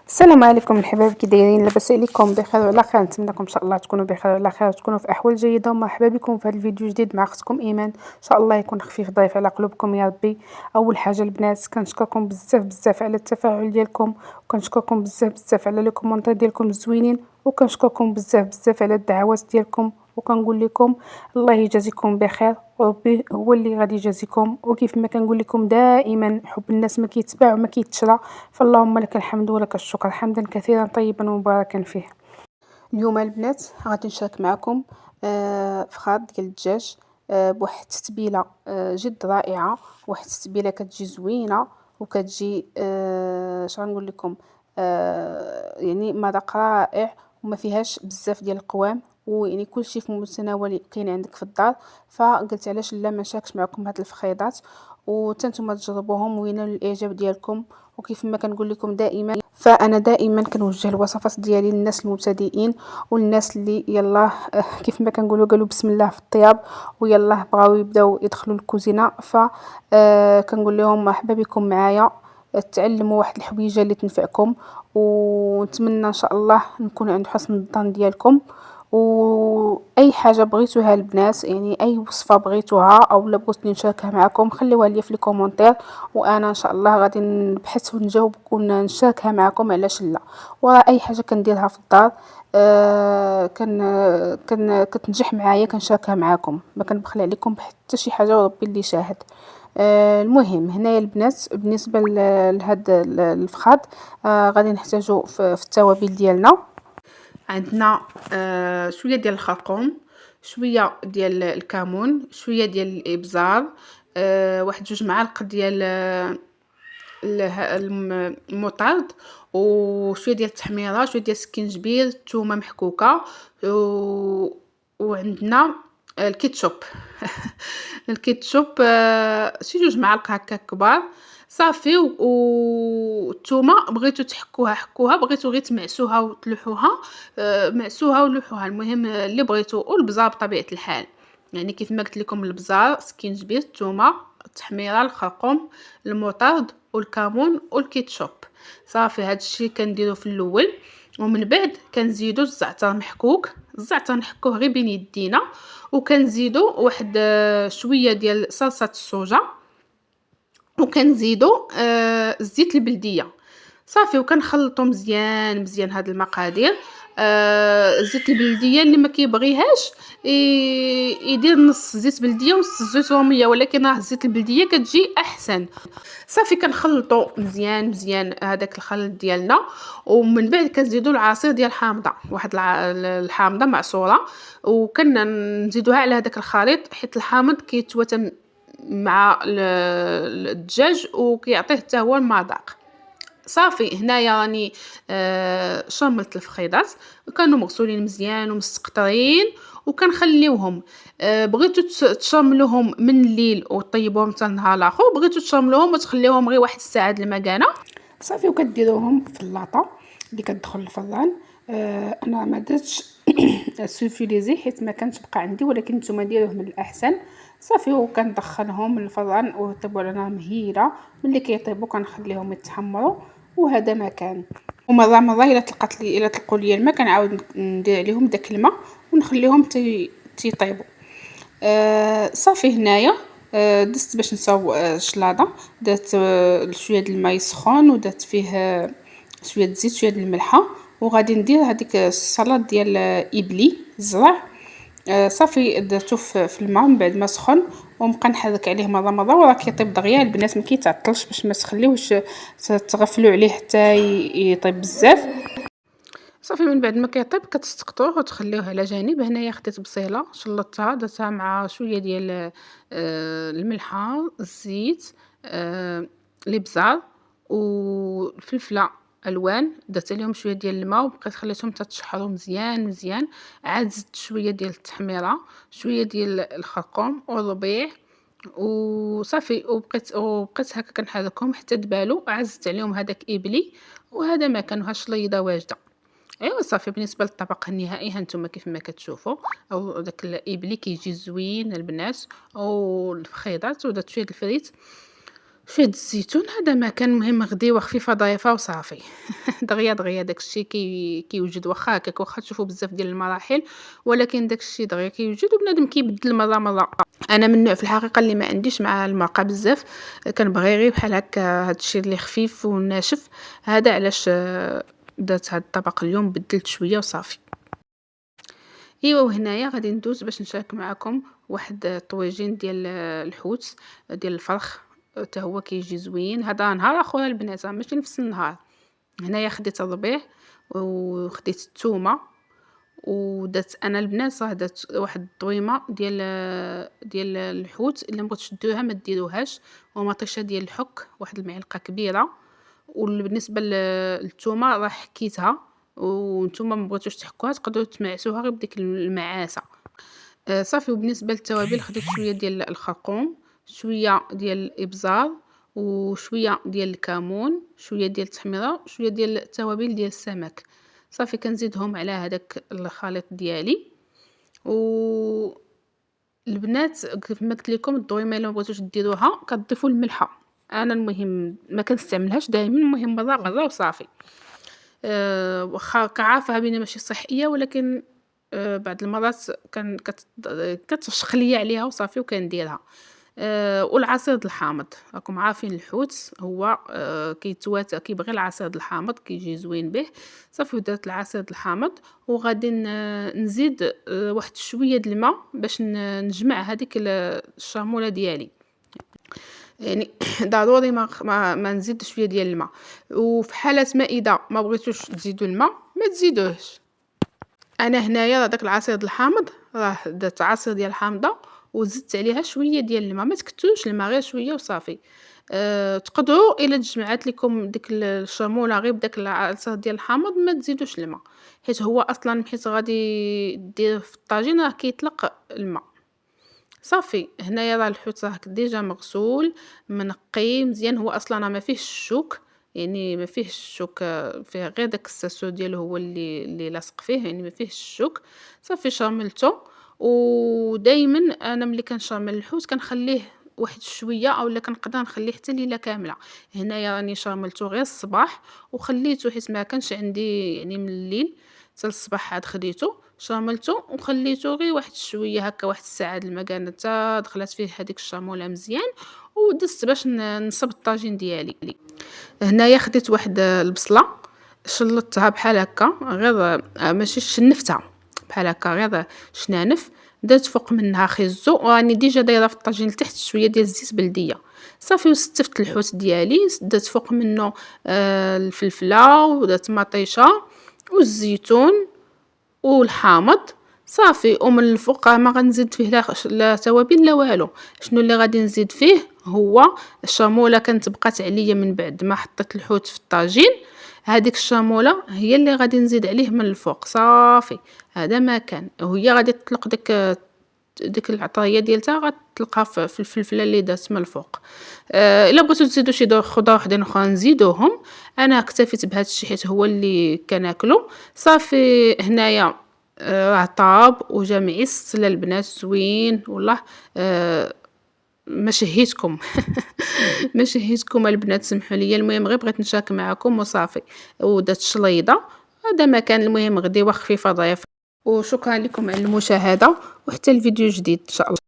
السلام عليكم الحباب، كي دايرين؟ لاباس عليكم؟ بخير وعلى خير. نتمنىكم ان شاء الله تكونوا بخير وعلى خير وتكونوا في احوال جيده. ومرحبا بكم في هذا الفيديو جديد مع اختكم ايمان. ان شاء الله يكون خفيف ظريف على قلوبكم يا ربي. اول حاجه البنات، كنشكركم بزاف على التفاعل ديالكم، وكنشكركم بزاف على لي كومونتير ديالكم الزوينين، وكنشكركم بزاف على الدعوات ديالكم. وكنقول لكم الله يجازيكم بخير، وربي هو اللي غادي يجازيكم. وكيف ما كنقول لكم دائما، حب الناس ما كيتباع وما كيتشرى، فاللهم لك الحمد ولك الشكر حمدا كثيرا طيبا مباركا فيه. اليوم البنات غادي نشارك معكم فخاد ديال الدجاج بواحد التتبيله جد رائعه. واحد التتبيله كتجي زوينه، وكتجي اش غنقول لكم، يعني مذاق رائع، وما فيهاش بزاف ديال القوام، ويعني كلشي في متناول كاين عندك في الدار. فقلت علاش لا ما نشاركش معكم هاد الفخيضات، وتنتوما تجربوهم وينالوا الاعجاب ديالكم. وكيف ما كنقول لكم دائما، فانا دائما كنوجه الوصفات ديالي للناس المبتدئين، والناس اللي يلا كيف ما كنقولوا قالوا بسم الله في الطياب، ويلا بغاو يبداو يدخلوا الكوزينه. ف كنقول لهم مرحبا بكم معايا، تعلموا واحد الحويجه اللي تنفعكم. ونتمنى ان شاء الله نكون عند حسن الظن ديالكم. واي حاجه بغيتوها البنات، يعني اي وصفه بغيتوها او لا بغيتوني نشاركها معكم، خليوها لي في لي كومونتير، وانا ان شاء الله غادي نبحث ونجاوبكم ونشاركها معكم، علاش لا. واي حاجه كنديرها في الدار كتنجح معايا كنشاركها معكم، ما كنبخل عليكم بحتى شي حاجه، وربي اللي شاهد. المهم هنايا البنات، بالنسبه لهاد الفخاد، غادي نحتاجو في التوابل ديالنا. عندنا شويه ديال الخرقوم، شويه ديال الكمون، شويه ديال الابزار، واحد 2 معالق ديال المطرد، وشويه ديال التحميره، شويه ديال السكينجبير، ثومه محكوكه، وعندنا الكيتشوب. الكيتشوب شي 2 معالق هكا كبار صافي. والثومه بغيتو تحكوها حكوها، بغيتو غير تمعسوها وتلوحوها معسوها ولوحوها، المهم اللي بغيتو. والبزار بطبيعه الحال، يعني كيف ما قلت لكم، البزار، سكينجبير، الثومه، التحميره، الخرقوم، المطرد والكمون والكيتشوب. صافي هادشي كنديرو في الاول. ومن بعد كنزيدو الزعتر محكوك، الزعتر نحكوه غير بين يدينا. وكنزيدو واحد شويه ديال صلصه الصوجه، وكنزيدو الزيت البلديه. صافي وكنخلطو مزيان هاد المقادير. الزيت البلديه اللي ما كيبغيهاش يدير نص زيت بلديه ونص زيت روميه، ولكن راه الزيت البلديه كتجي احسن. صافي كنخلطو مزيان هذاك الخليط ديالنا. ومن بعد كنزيدو العصير ديال الحامضه، واحد الحامضه معصوره، وكنزيدوها على هذاك الخليط، حيت الحامض كيتواتم مع الدجاج وكيعطيه حتى هو المذاق. صافي هنايا راني شملت الفخيضات، كانوا مغسولين مزيان ومستقطرين، وكنخليوهم. بغيتو تشملوهم من الليل وطيبوهم حتى النهار الاخر، بغيتو تشملوهم وتخليوهم غير واحد الساعه د المكانه. صافي وكديروهم في اللاطه اللي كتدخل الفران. انا ما درتش سوفيليزي حيت ما كانش بقى عندي، ولكن نتوما ديروه من الاحسن. صافي وكندخلهم للفران ويطيبوا على نار مهيله. ملي كيطيبوا كنخليهم يتحمروا، وهذا ما كان. ومره الا طلقوا لي الماء كنعاود ندير عليهم داك الماء ونخليهم تيطيبوا. صافي هنايا دزت باش نصاوب الشلاضه. درت شويه د الماء سخون، ودرت فيه شويه الزيت، شويه د الملحه، وغادي ندير هذيك السلطه ديال ابلي الزرع. صافي درتو في الماء من بعد ما سخن، ونبقى نحرك عليه مره وراه كيطيب دغيا البنات، ما كيتعطلش، باش ما تخليوش تغفلوا عليه حتى يطيب بزاف. صافي من بعد ما كيطيب كتسقطوه وتخليوه على جانب. هنايا خديت بصيله شلطتها، درتها مع شويه ديال الملحه، الزيت، الابزار، والفلفله الوان، درت عليهم شويه ديال الماء، وبقيت خليتهم تتشحروا مزيان. عاد زدت شويه ديال التحميره، شويه ديال الخرقوم والربيع، وصافي وبقيت هكا كنحركهم حتى دبالوا. عزت عليهم هذاك ابلي، وهذا ما كان شليضه واجده. ايوا صافي بالنسبه للطبق النهائي هانتوما كيف ما كتشوفوا، او داك الابلي كيجي زوين البنات، او الفخيضات، ودرت شويه الفريت. زيت الزيتون هذا ما كان مهم غديوة خفيفة ضعيفة وصافي. دغيا دغيا داكشي كيوجد واخا هكاك واخا تشوفوا بزاف ديال المراحل، ولكن داكشي دغيا كيوجد وبنادم كيبدل مرة مرة. انا من النوع في الحقيقة اللي ما عنديش مع المرقة بزاف، كنبغي غير بحال هكا هادشي اللي خفيف وناشف. هذا علاش درت هاد الطبق اليوم، بدلت شوية وصافي. ايوا وهنايا غادي ندوز باش نشارك معكم واحد الطويجين ديال الحوت ديال الفرخ، حتى هو كيجي زوين. هذا نهار اخر البنات ماشي نفس النهار. هنايا خديت الربيع وخديت الثومه، ودرت انا البنات راه درت واحد الطويمه ديال الحوت. الا بغيتو تديروها ما ديروهاش، ومطيشه ديال الحك واحد المعلقه كبيره. وبالنسبه للثومه راه حكيتها، وانتم ما بغيتوش تحكوها تقدروا تمعسوها غير بديك المعاسه. صافي. وبالنسبه للتوابل خديت شويه ديال الخرقوم، شويه ديال الابزار، وشويه ديال الكمون، شويه ديال التحميره، شويه ديال التوابل ديال السمك. صافي كنزيدهم على هذاك الخليط ديالي. و البنات كيف ما قلت لكم الضويمه الا ما بغيتوش ديروها كتضيفوا الملحه. انا المهم ما كنستعملهاش دائما، المهم مره مره وصافي. واخا كعارفة بلي ماشي صحية، ولكن بعض المرات كتفشخ ليا عليها وصافي وكنديرها. والعصير د الحامض راكم عارفين الحوت هو كيبغي العصير د الحامض كيجي زوين به. صافي درت العصير د الحامض، وغادي نزيد واحد شويه د الماء باش نجمع هذيك الشاموله ديالي. يعني ضروري ما نزيد شويه ديال الماء. وفي حاله ما اذا ما بغيتوش تزيدوا الماء ما تزيدوهش. انا هنايا داك العصير ديال الحامض راه درت عصير ديال الحامضه وزدت عليها شويه ديال الماء، ما تكثروش الماء غير شويه وصافي. تقدروا الا تجمعات لكم ديك الشاموله غير بداك العصير ديال الحامض ما تزيدوش الماء، حيت هو اصلا حيت غادي دير في الطاجين راه كيطلق الماء. صافي هنايا راه الحوت راه ديجا مغسول منقي مزيان، هو اصلا راه ما فيهش الشوك، يعني ما فيهش الشوك، فيه غير داك الساسو ديالو هو اللي لاصق فيه، يعني ما فيهش الشوك. صافي شاملته. ودائما انا ملي كنشامل الحوت كنخليه واحد شويه، اولا كنقدر نخليه حتى ليله كامله. هنايا راني شاملته غير الصباح وخليته، حيت ما كانش عندي يعني من الليل حتى الصباح عاد خديته شاملته وخليته غير واحد شويه هكا، واحد الساعه د المكانه حتى دخلت فيه هذيك الشاموله مزيان. ودزت باش نصب الطاجين ديالي. هنايا خديت واحد البصله شلطتها بحال هكا غير ماشي شنفتها بحال هكا غير شنانف. درت فوق منها خيزو، وراني ديجا دايره في الطاجين لتحت شويه ديال الزيت بلديه. صافي وستفت الحوت ديالي، درت فوق منه الفلفله ودرت مطيشه والزيتون والحامض. صافي ومن الفوق ما غنزيد فيه لا توابل لا والو. شنو اللي غادي نزيد فيه هو الشاموله كانت بقات عليا من بعد ما حطيت الحوت في الطاجين. هذيك الشاموله هي اللي غادي نزيد عليه من الفوق. صافي هذا ما كان، وهي غادي تطلق ديك العطريه ديالتها غتطلقها في الفلفله اللي درت من الفوق. الا بغيتو تزيدوا شي خضر وحدين اخرى نزيدوهم. انا اكتفيت بهذا الشيء حيت هو اللي كناكلو. صافي هنايا راه طاب وجا معيس للبنات زوين والله. ما شهيتكم ما شهيتكم البنات، سمحوا لي. المهم غير بغيت نشارك معكم وصافي. ودرت شليضه. هذا ما كان، المهم غديوه خفيفه ضيافه. وشكرا لكم على المشاهده، وحتى الفيديو جديد ان شاء الله.